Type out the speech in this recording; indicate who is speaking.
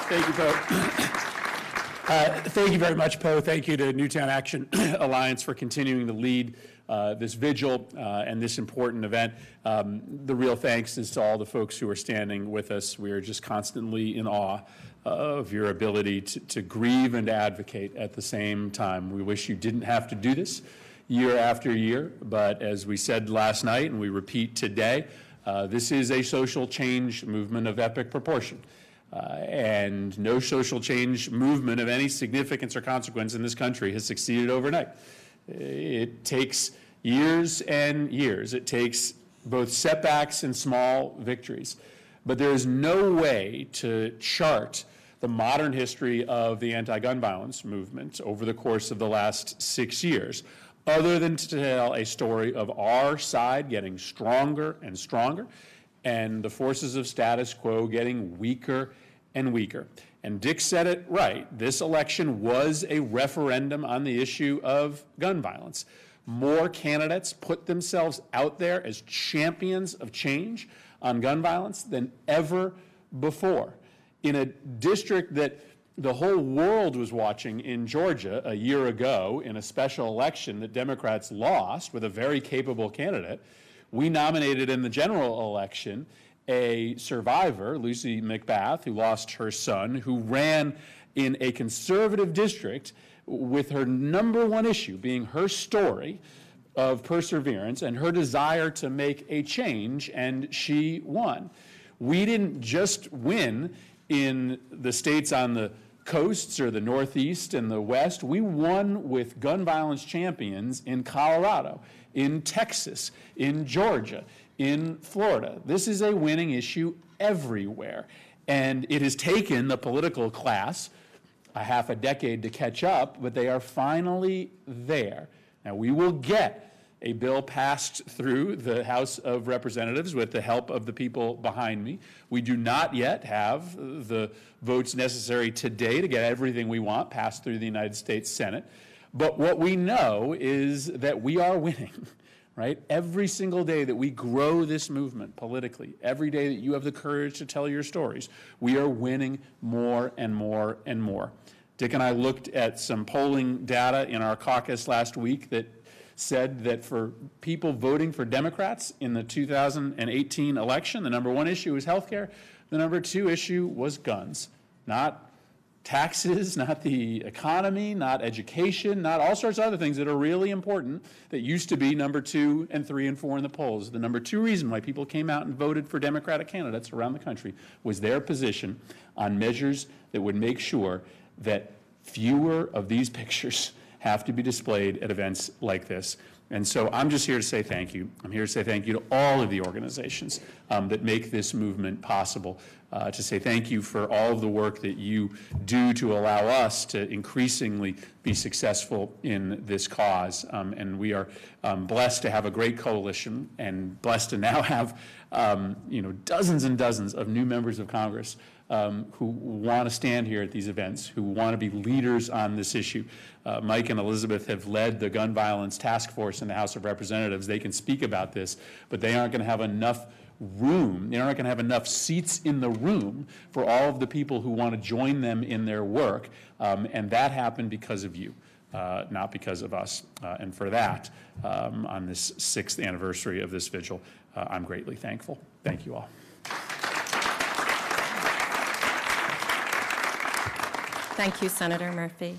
Speaker 1: Thank you, Poe. Thank you very much, Poe. Thank you to Newtown Action Alliance for continuing to lead this vigil and this important event. The real thanks is to all the folks who are standing with us. We are just constantly in awe of your ability to grieve and to advocate at the same time. We wish you didn't have to do this year after year, but as we said last night and we repeat today, this is a social change movement of epic proportion. And no social change movement of any significance or consequence in this country has succeeded overnight. It takes years and years. It takes both setbacks and small victories. But there is no way to chart the modern history of the anti-gun violence movement over the course of the last 6 years, other than to tell a story of our side getting stronger and stronger, and the forces of status quo getting weaker and weaker. And Dick said it right. This election was a referendum on the issue of gun violence. More candidates put themselves out there as champions of change on gun violence than ever before. In a district that the whole world was watching in Georgia a year ago in a special election that Democrats lost with a very capable candidate, we nominated in the general election a survivor, Lucy McBath, who lost her son, who ran in a conservative district with her #1 issue being her story of perseverance and her desire to make a change, and she won. We didn't just win in the states on the coasts or the Northeast and the West. We won with gun violence champions in Colorado, in Texas, in Georgia, in Florida. This is a winning issue everywhere. And it has taken the political class a half a decade to catch up, but they are finally there. Now, we will get a bill passed through the House of Representatives with the help of the people behind me. We do not yet have the votes necessary today to get everything we want passed through the United States Senate. But what we know is that we are winning, right? Every single day that we grow this movement politically, every day that you have the courage to tell your stories, we are winning more and more and more. Dick and I looked at some polling data in our caucus last week that said that for people voting for Democrats in the 2018 election, the #1 issue was health care. The #2 issue was guns, not taxes, not the economy, not education, not all sorts of other things that are really important that used to be #2 and 3 and 4 in the polls. The #2 reason why people came out and voted for Democratic candidates around the country was their position on measures that would make sure that fewer of these pictures have to be displayed at events like this. And so I'm just here to say thank you. I'm here to say thank you to all of the organizations that make this movement possible, to say thank you for all of the work that you do to allow us to increasingly be successful in this cause. And we are blessed to have a great coalition and blessed to now have dozens and dozens of new members of Congress who want to stand here at these events, who want to be leaders on this issue. Mike and Elizabeth have led the gun violence task force in the House of Representatives. They can speak about this, but they aren't going to have enough room, they're not going to have enough seats in the room for all of the people who want to join them in their work, and that happened because of you, not because of us. And for that, on this 6th anniversary of this vigil, I'm greatly thankful. Thank you all.
Speaker 2: Thank you, Senator Murphy.